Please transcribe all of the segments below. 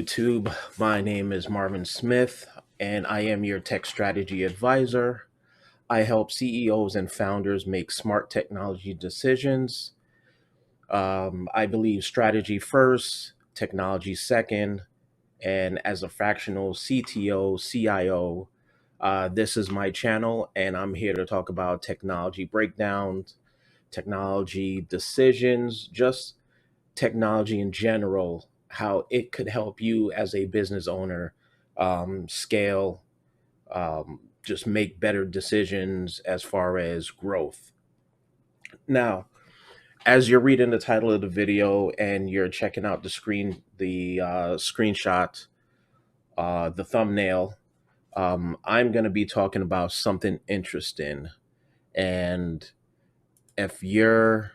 YouTube. My name is Marvin Smith, and I am your tech strategy advisor. I help CEOs and founders make smart technology decisions. I believe strategy first, technology second, and as a fractional CTO, CIO, this is my channel, and I'm here to talk about technology breakdowns, technology decisions, just technology in general, how it could help you as a business owner scale, just make better decisions as far as growth. Now, as you're reading the title of the video and you're checking out the screenshot, the thumbnail, I'm going to be talking about something interesting. And if you're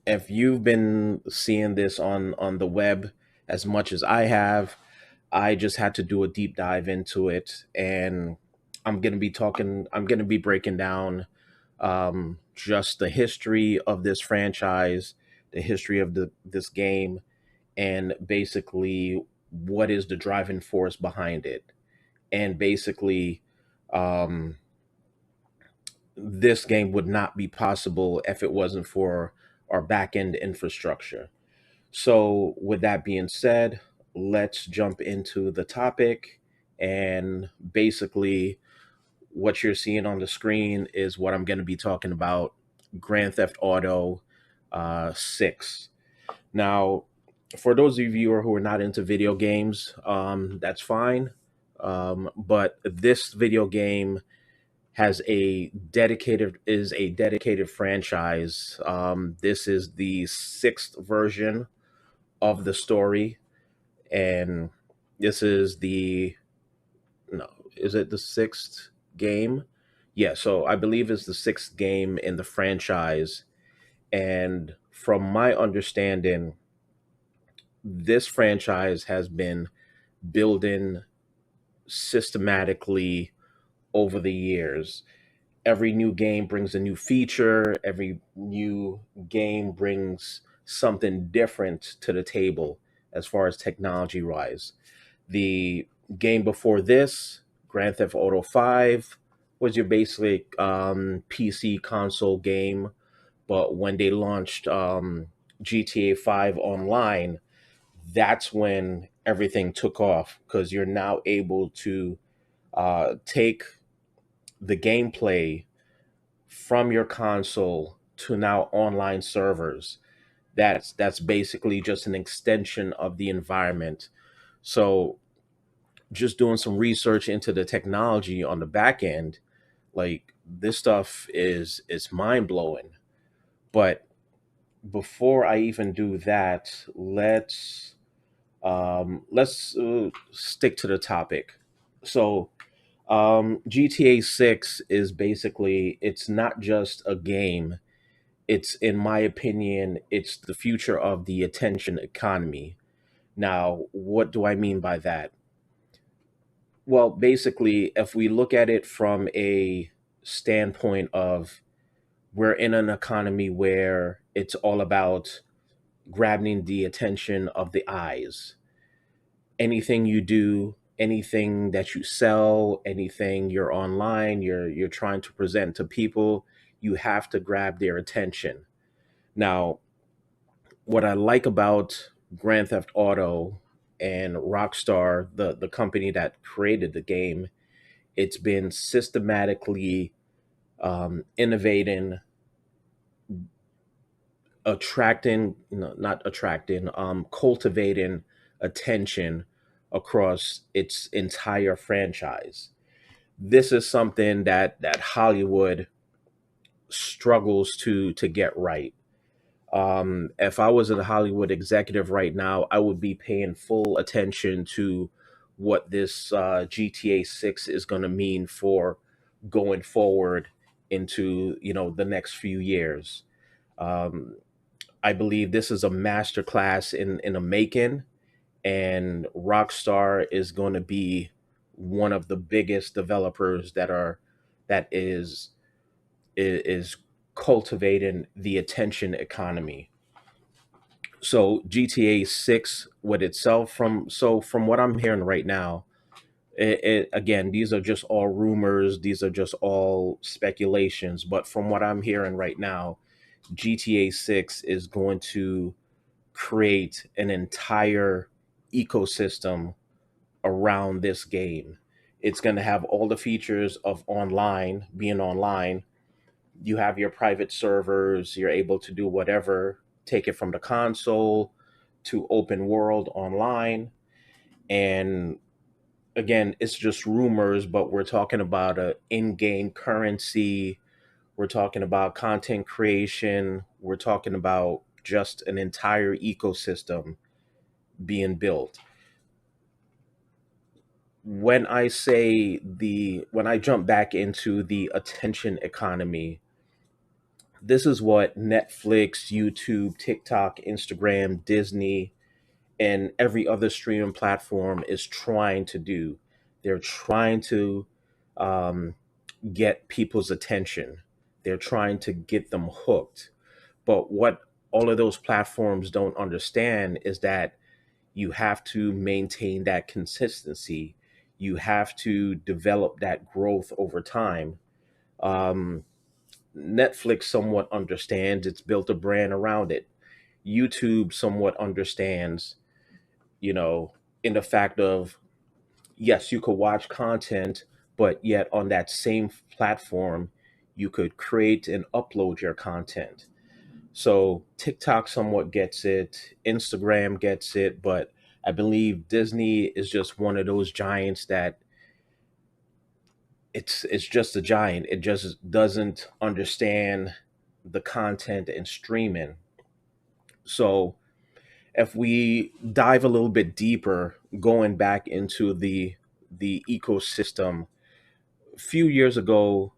if you've been seeing this on the web as much as I have, I just had to do a deep dive into it, and I'm going to be breaking down just the history of this franchise, the history of this game, and basically what is the driving force behind it. And basically, um, this game would not be possible if it wasn't for our back end infrastructure. So, with that being said, let's jump into the topic. And basically, what you're seeing on the screen is what I'm going to be talking about: Grand Theft Auto 6. Now, for those of you who are not into video games, that's fine. But this video game is a dedicated franchise. This is the sixth version of the story, and this is the no, is it the sixth game? Yeah, so I believe it's the sixth game in the franchise. And from my understanding, this franchise has been building systematically over the years. Every new game brings a new feature, every new game brings something different to the table as far as technology wise. The game before this, Grand Theft Auto 5, was your basic PC console game. But when they launched GTA 5 online, that's when everything took off because you're now able to take the gameplay from your console to now online servers. That's basically just an extension of the environment. So just doing some research into the technology on the back end, like this stuff is mind blowing. But before I even do that, let's stick to the topic. So GTA 6 is basically, it's not just a game. It's, in my opinion, it's the future of the attention economy. Now, what do I mean by that? Well, basically, if we look at it from a standpoint of we're in an economy where it's all about grabbing the attention of the eyes. Anything you do, anything that you sell, anything you're online, you're trying to present to people, you have to grab their attention. Now, what I like about Grand Theft Auto and Rockstar, the company that created the game, it's been systematically innovating, attracting, no, not attracting, cultivating attention across its entire franchise. This is something that Hollywood struggles to get right. If I was a Hollywood executive right now, I would be paying full attention to what this GTA 6 is going to mean for going forward into the next few years. Um, I believe this is a masterclass in a making, and Rockstar is going to be one of the biggest developers that is cultivating the attention economy. So GTA 6 with itself, from what I'm hearing right now, again, these are just all rumors, these are just all speculations, but from what I'm hearing right now, GTA 6 is going to create an entire ecosystem around this game. It's going to have all the features of online, being online. You have your private servers, you're able to do whatever, take it from the console to open world online. And again, it's just rumors, but we're talking about a in-game currency, we're talking about content creation, we're talking about just an entire ecosystem being built. When I jump back into the attention economy, this is what Netflix, YouTube, TikTok, Instagram, Disney, and every other streaming platform is trying to do. They're trying to um, get people's attention. They're trying to get them hooked. But what all of those platforms don't understand is that you have to maintain that consistency. You have to develop that growth over time. Um, Netflix somewhat understands, it's built a brand around it. YouTube somewhat understands, you know, in the fact of, yes, you could watch content, but yet on that same platform, you could create and upload your content. So TikTok somewhat gets it, Instagram gets it, but I believe Disney is just one of those giants that it's just a giant. It just doesn't understand the content and streaming. So if we dive a little bit deeper, going back into the ecosystem, a few years ago,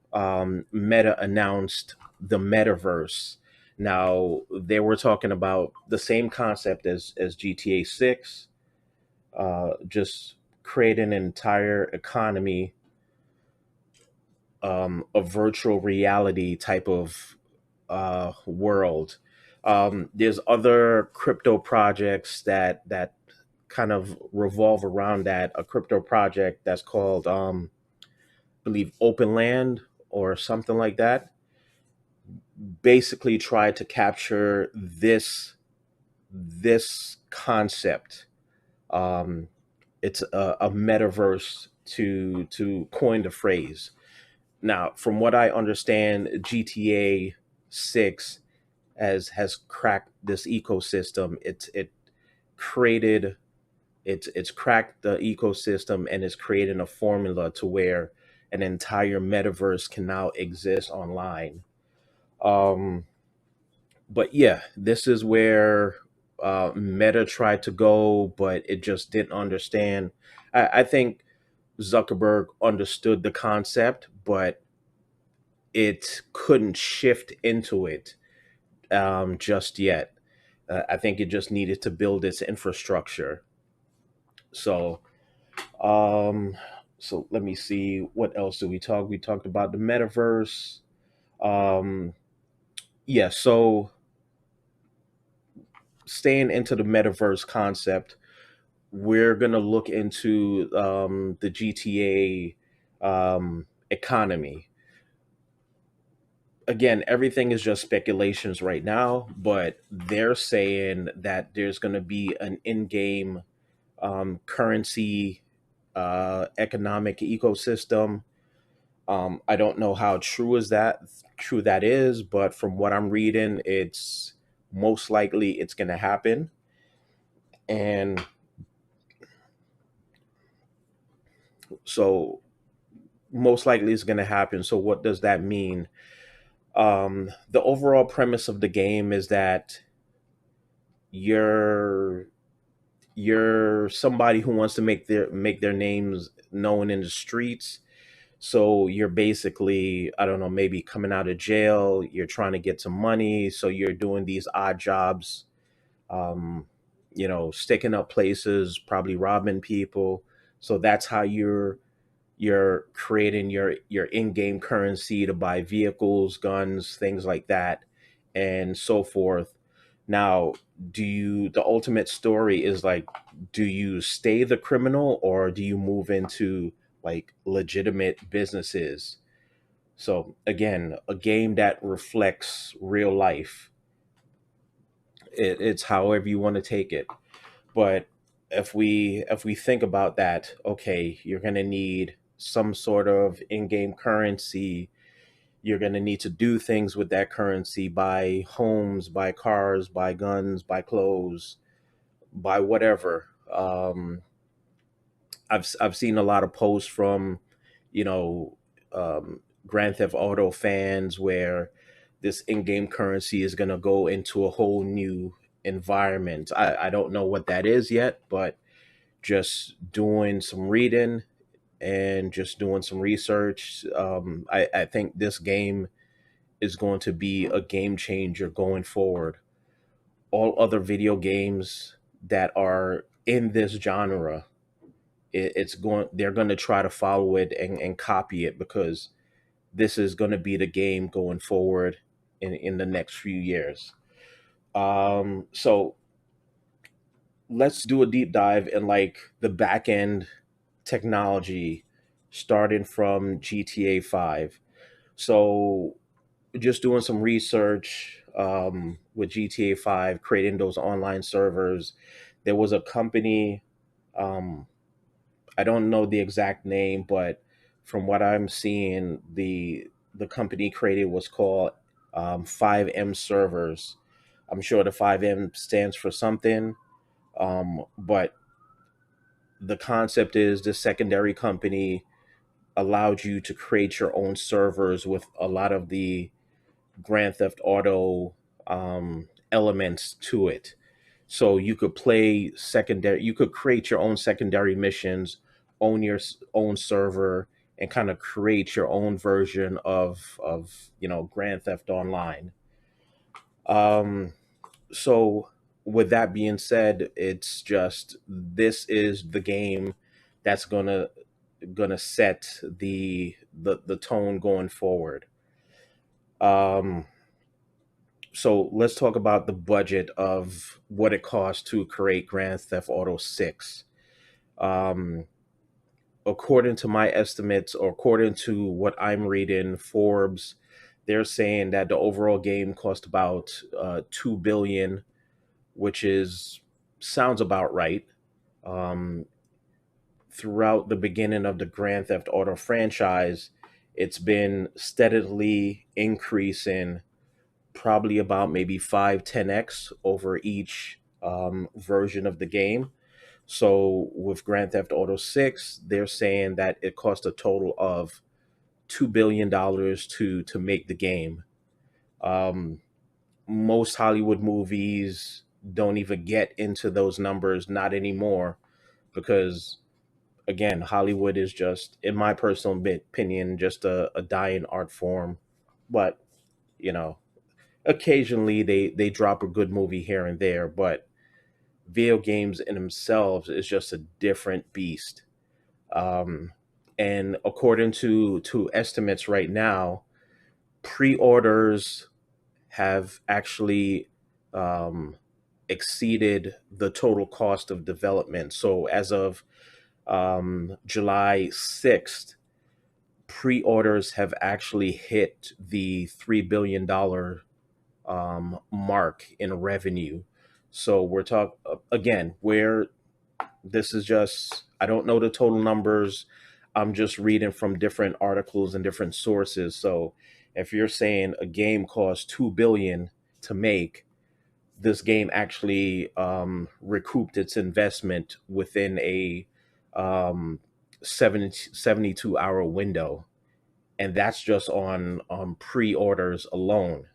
Meta announced the Metaverse. Now they were talking about the same concept as GTA 6, just create an entire economy, a virtual reality type of world. There's other crypto projects that kind of revolve around that. A crypto project that's called, I believe, Open Land or something like that. Basically, try to capture this concept. Um, it's a metaverse to coin the phrase. Now, from what I understand, GTA 6 has cracked this ecosystem. It created it's cracked the ecosystem and is creating a formula to where an entire metaverse can now exist online. Um, but yeah, this is where Meta tried to go, but it just didn't understand. I think Zuckerberg understood the concept, but it couldn't shift into it just yet. I think it just needed to build its infrastructure. So, um, so let me see, what else did we talk? We talked about the metaverse. Um, yeah. So staying into the metaverse concept, we're gonna look into the GTA economy. Again, everything is just speculations right now, but they're saying that there's going to be an in-game currency economic ecosystem. I don't know how true that is, but from what I'm reading, it's most likely it's going to happen, and so most likely it's going to happen. So what does that mean? The overall premise of the game is that you're you're somebody who wants to make their names known in the streets. So you're basically, I don't know, maybe coming out of jail, you're trying to get some money, so you're doing these odd jobs, um, sticking up places, probably robbing people. So that's how you're creating your in-game currency to buy vehicles, guns, things like that, and so forth. Now, the ultimate story is like, do you stay the criminal or do you move into like legitimate businesses? So again, a game that reflects real life. It's however you want to take it. But if we think about that, okay, you're going to need some sort of in-game currency. You're going to need to do things with that currency: buy homes, buy cars, buy guns, buy clothes, buy whatever. I've seen a lot of posts from, you know, Grand Theft Auto fans where this in-game currency is going to go into a whole new environment. I don't know what that is yet, but just doing some reading and just doing some research, I think this game is going to be a game changer going forward. All other video games that are in this genre, they're going to try to follow it and copy it, because this is going to be the game going forward in the next few years. So let's do a deep dive in like the back end technology, starting from GTA 5. So just doing some research, with GTA 5, creating those online servers. There was a company, um, I don't know the exact name, but from what I'm seeing, the company created was called 5M servers. I'm sure the 5M stands for something, but the concept is the secondary company allowed you to create your own servers with a lot of the Grand Theft Auto elements to it. So you could play secondary, you could create your own secondary missions, own your own server, and kind of create your own version of Grand Theft Online. Um, so with that being said, it's just, this is the game that's gonna set the tone going forward. Um, so let's talk about the budget of what it costs to create Grand Theft Auto 6. Um, According to my estimates, or according to what I'm reading, Forbes, they're saying that the overall game cost about 2 billion, which is sounds about right. Um, Throughout the beginning of the Grand Theft Auto franchise, it's been steadily increasing, probably about maybe 5-10x over each version of the game. So with Grand Theft Auto 6, they're saying that it cost a total of $2 billion to make the game. Um, Most Hollywood movies don't even get into those numbers, not anymore, because again, Hollywood is just, in my personal opinion, just a dying art form. But you know, occasionally they drop a good movie here and there, but video games in themselves is just a different beast. Um, and according to estimates right now, pre-orders have actually um, exceeded the total cost of development. So as of July 6th, pre-orders have actually hit the $3 billion mark in revenue. So we're talking, again, where this is just, I don't know the total numbers. I'm just reading from different articles and different sources. So if you're saying a game costs 2 billion to make, this game actually recouped its investment within a um, 72 hour window, and that's just on pre-orders alone.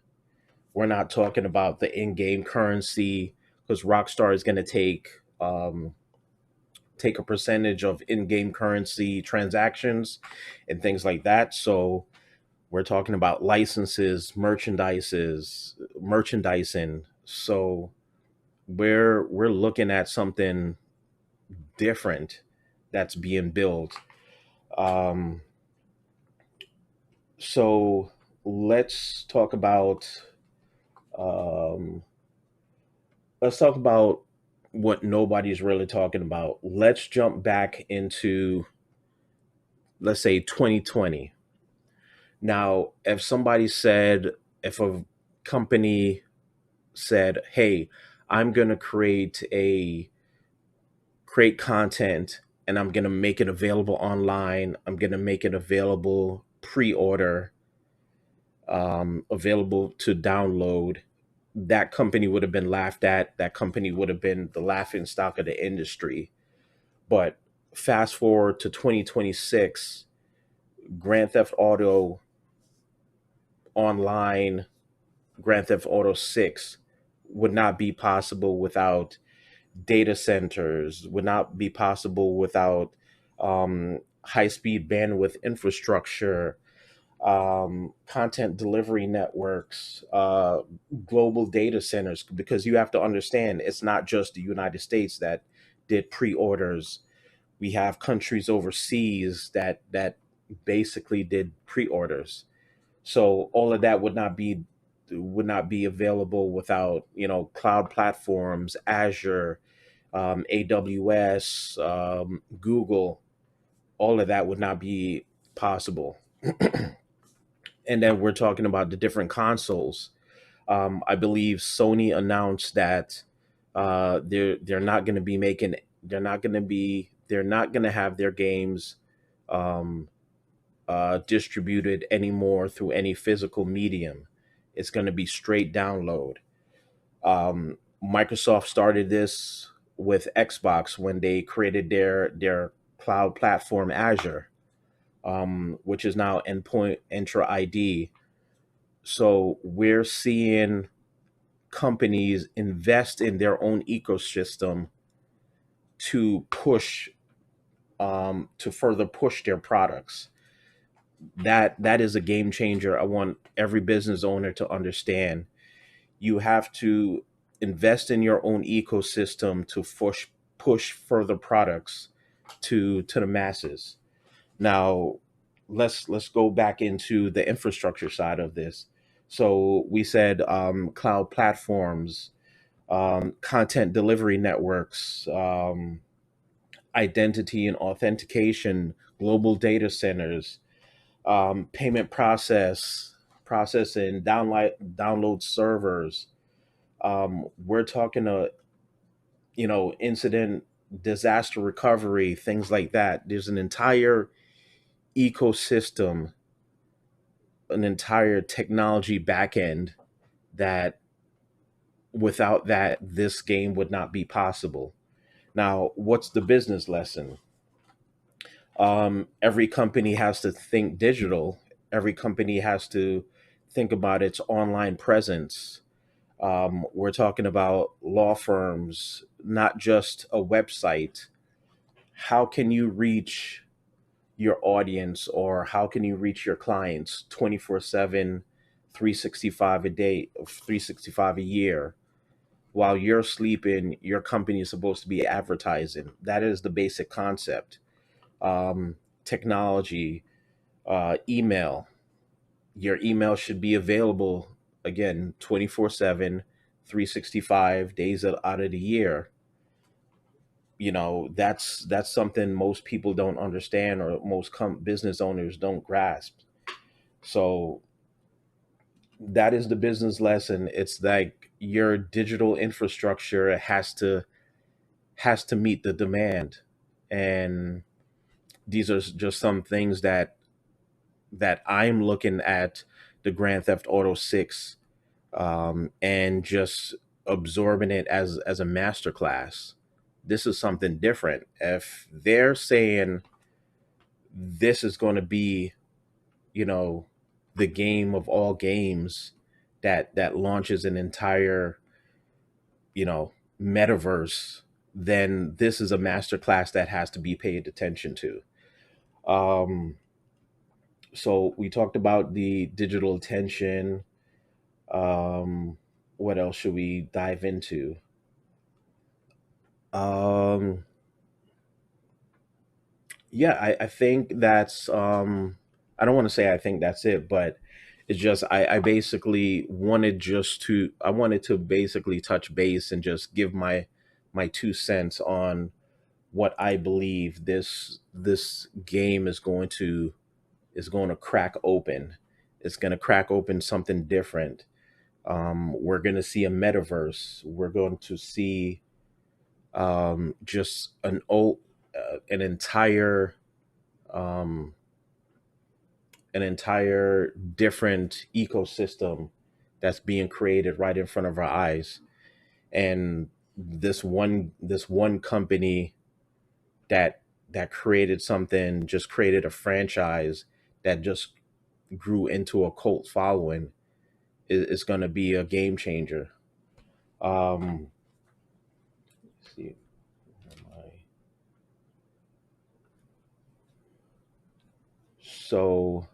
We're not talking about the in-game currency, because Rockstar is going to take a percentage of in-game currency transactions and things like that. So we're talking about licenses, merchandising. So we're looking at something different that's being built. Um, so let's talk about um, let's talk about what nobody's really talking about. Let's jump back into, let's say, 2020. Now, if a company said, "Hey, I'm going to create content and I'm going to make it available online. I'm going to make it available pre-order, available to download." That company would have been laughed at. That company would have been the laughing stock of the industry. But fast forward to 2026, Grand Theft Auto Online, Grand Theft Auto 6 would not be possible without data centers, would not be possible without high speed bandwidth infrastructure, content delivery networks, global data centers, because you have to understand it's not just the United States that did pre orders. We have countries overseas that basically did pre orders. So all of that would not be available without cloud platforms, Azure, AWS, Google. All of that would not be possible. And then we're talking about the different consoles. I believe Sony announced that they're not going to be making they're not going to have their games um, distributed anymore through any physical medium. It's going to be straight download. Microsoft started this with Xbox when they created their cloud platform Azure, which is now Endpoint Entra ID. So we're seeing companies invest in their own ecosystem to further push their products. That is a game changer. I want every business owner to understand. You have to invest in your own ecosystem to push further products to the masses. Now, let's go back into the infrastructure side of this. So we said cloud platforms, content delivery networks, identity and authentication, global data centers, payment processing, download servers. We're talking incident disaster recovery, things like that. There's an entire ecosystem, an entire technology backend that without that this game would not be possible. Now, what's the business lesson? Every company has to think digital. Every company has to think about its online presence. We're talking about law firms, not just a website. How can you reach your audience, or how can you reach your clients 24/7, 365 a day, 365 a year? While you're sleeping, your company is supposed to be advertising. That is the basic concept. Technology, email. Your email should be available again 24/7, 365 days out of the year. That's something most people don't understand, or most business owners don't grasp. So that is the business lesson. It's like your digital infrastructure has to meet the demand. And these are just some things that I'm looking at the Grand Theft Auto 6, and just absorbing it as a masterclass. This is something different. If they're saying this is going to be, you know, the game of all games that launches an entire, metaverse, then this is a masterclass that has to be paid attention to. Um, so we talked about the digital attention. What else should we dive into? Um, yeah, I think that's I don't want to say I think that's it, but It's just I basically wanted I wanted to basically touch base and just give my 2 cents on what I believe this game is going to crack open. It's going to crack open something different. We're going to see a metaverse. We're going to see just an um, entire different ecosystem that's being created right in front of our eyes. And this one company that created something, just created a franchise that just grew into a cult following, is going to be a game changer. Let's see. So,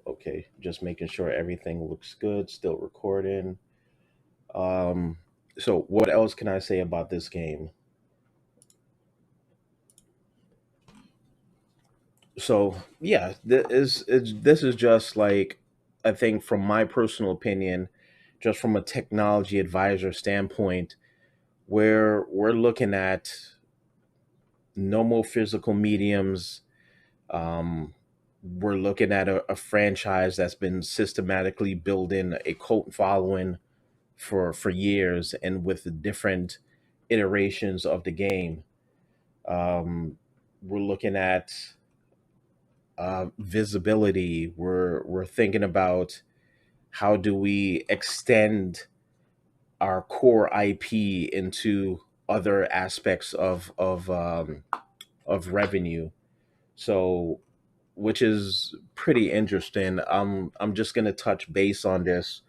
okay, just making sure everything looks good, still recording. Um, so what else can I say about this game? So yeah, this is just like, I think from my personal opinion, just from a technology advisor standpoint, where we're looking at no more physical mediums. Um, we're looking at a franchise that's been systematically building a cult following for years, and with the different iterations of the game. We're looking at visibility. We're thinking about how do we extend our core IP into other aspects of revenue. So, which is pretty interesting. I'm just gonna touch base on this.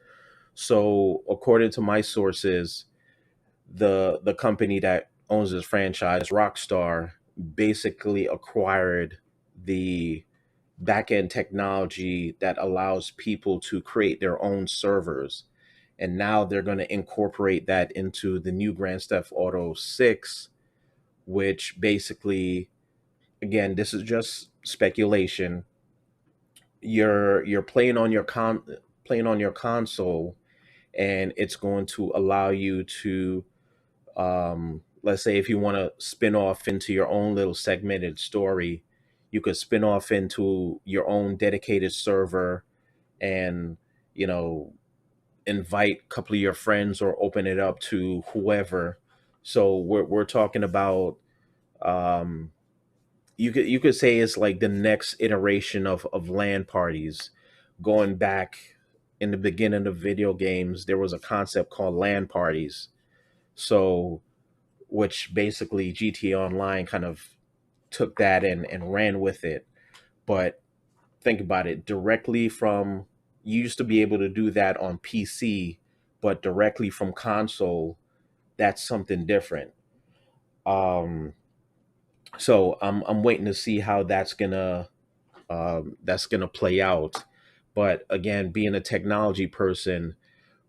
So, according to my sources, the company that owns this franchise, Rockstar, basically acquired the back end technology that allows people to create their own servers. And now they're going to incorporate that into the new Grand Theft Auto 6, which basically, again, this is just speculation. You're playing on playing on your console, and it's going to allow you to, let's say if you want to spin off into your own little segmented story, you could spin off into your own dedicated server, and you know invite a couple of your friends or open it up to whoever. So we're talking about, um you could say it's like the next iteration of LAN parties. Going back in the beginning of video games, there was a concept called LAN parties. So, which basically GTA Online kind of took that and ran with it. But think about it, directly from, you used to be able to do that on PC, but directly from console, that's something different. Um, so I'm waiting to see how that's gonna play out. But again, being a technology person,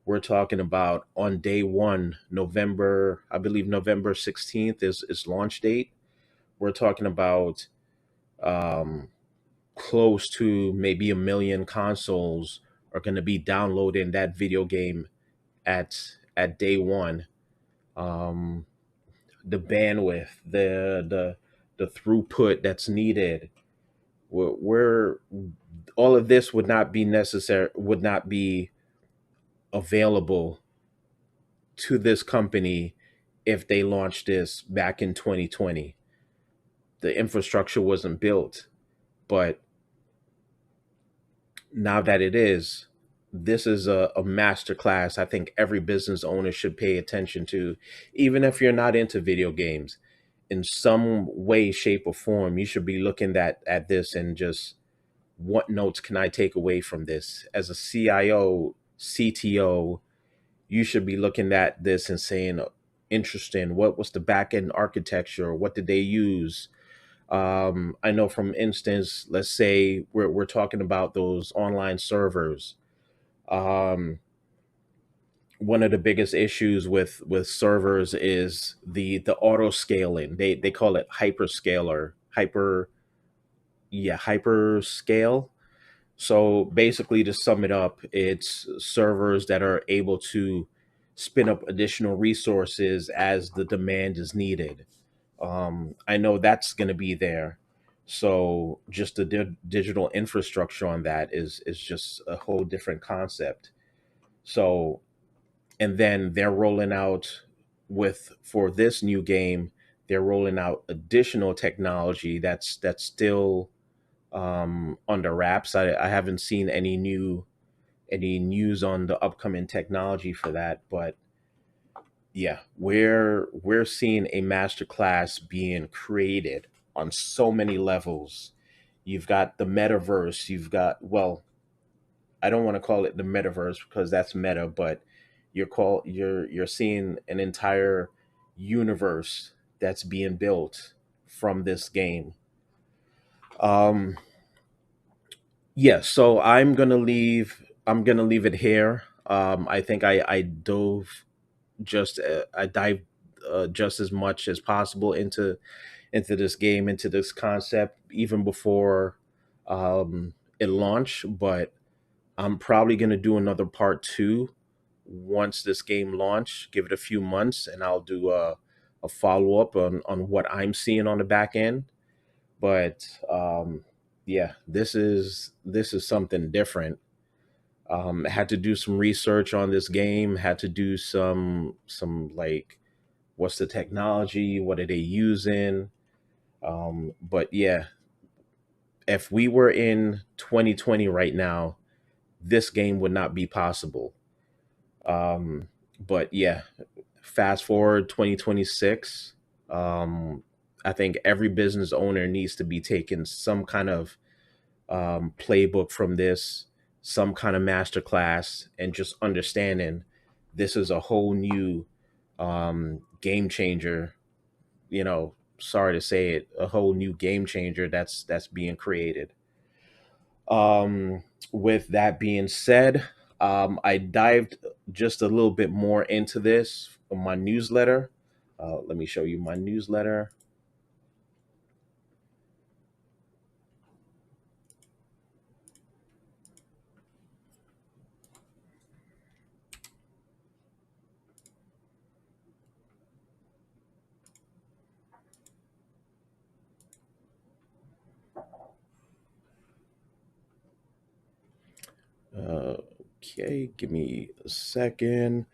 we're talking about on day one, November, I believe November 16th is launch date. We're talking about um, close to maybe a million consoles are going to be downloading that video game at day one. Um, the bandwidth, the throughput that's needed, where all of this would not be necessary, would not be available to this company if they launched this back in 2020. The infrastructure wasn't built, but now that it is, this is a master class I think every business owner should pay attention to. Even if you're not into video games, in some way, shape, or form, you should be looking at this and just, what notes can I take away from this? As a CIO, CTO, you should be looking at this and saying, interesting, what was the back end architecture? What did they use? I know, from instance, let's say we're talking about those online servers. Um, one of the biggest issues with servers is the auto scaling. They call it hyperscaler, hyperscale. So basically, to sum it up, it's servers that are able to spin up additional resources as the demand is needed. I know that's going to be there. So just the digital infrastructure on that is just a whole different concept. So, and then they're rolling out with for this new game, they're rolling out additional technology that's still under wraps. I haven't seen any news on the upcoming technology for that, but yeah, we're seeing a masterclass being created on so many levels. You've got the metaverse. You've got, well, I don't want to call it the metaverse because that's meta, but you're seeing an entire universe that's being built from this game. Um, yeah, so I'm gonna leave it here. I think I dived just as much as possible into this game, into this concept, even before it launched. But I'm probably gonna do another part two once this game launch. Give it a few months, and I'll do a follow up on what I'm seeing on the back end. But yeah, this is something different. Had to do some research on this game. Had to do some like, what's the technology? What are they using? But yeah, if we were in 2020 right now, this game would not be possible. But yeah, fast forward 2026. I think every business owner needs to be taking some kind of playbook from this, some kind of masterclass, and just understanding this is a whole new game changer. Sorry to say it, a whole new game changer that's being created. With that being said, I dived just a little bit more into this on my newsletter. Let me show you my newsletter. Okay, give me a second.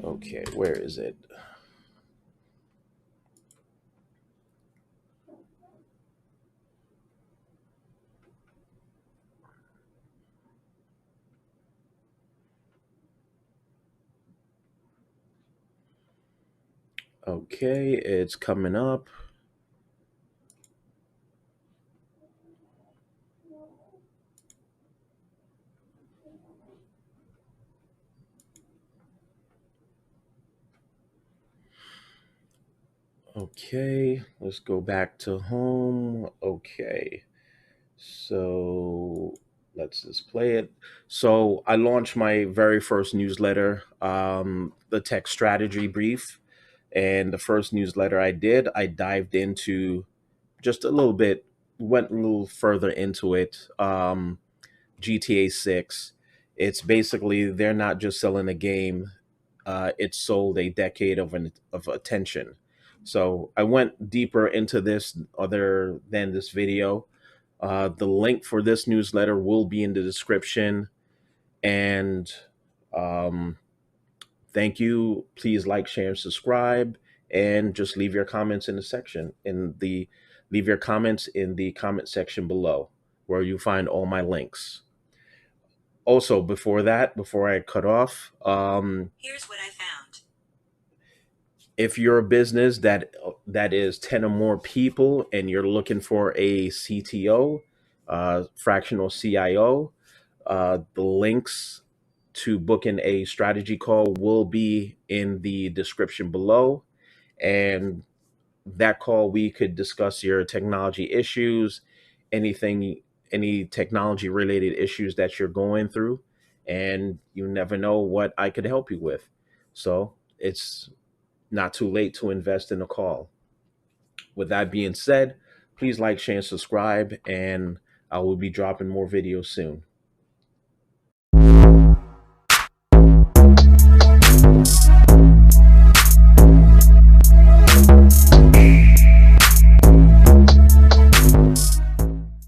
Okay, where is it? Okay, it's coming up. Okay, let's go back to home. Okay, so let's just play it. So I launched my very first newsletter, the Tech Strategy Brief. And the first newsletter I did, I dived into just a little bit, went a little further into it. GTA 6. It's basically they're not just selling a game, it sold a decade of attention. So I went deeper into this other than this video. The link for this newsletter will be in the description. And um, thank you. Please like, share, and subscribe, and just leave your comments in the section in the leave your comments in the comment section below, where you find all my links. Also, before I cut off, If you're a business that is 10 or more people and you're looking for a CTO, fractional CIO, the links to booking a strategy call will be in the description below. And that call, we could discuss your technology issues, anything, any technology related issues that you're going through. And you never know what I could help you with. So it's not too late to invest in a call. With that being said, please like, share, and subscribe, and I will be dropping more videos soon.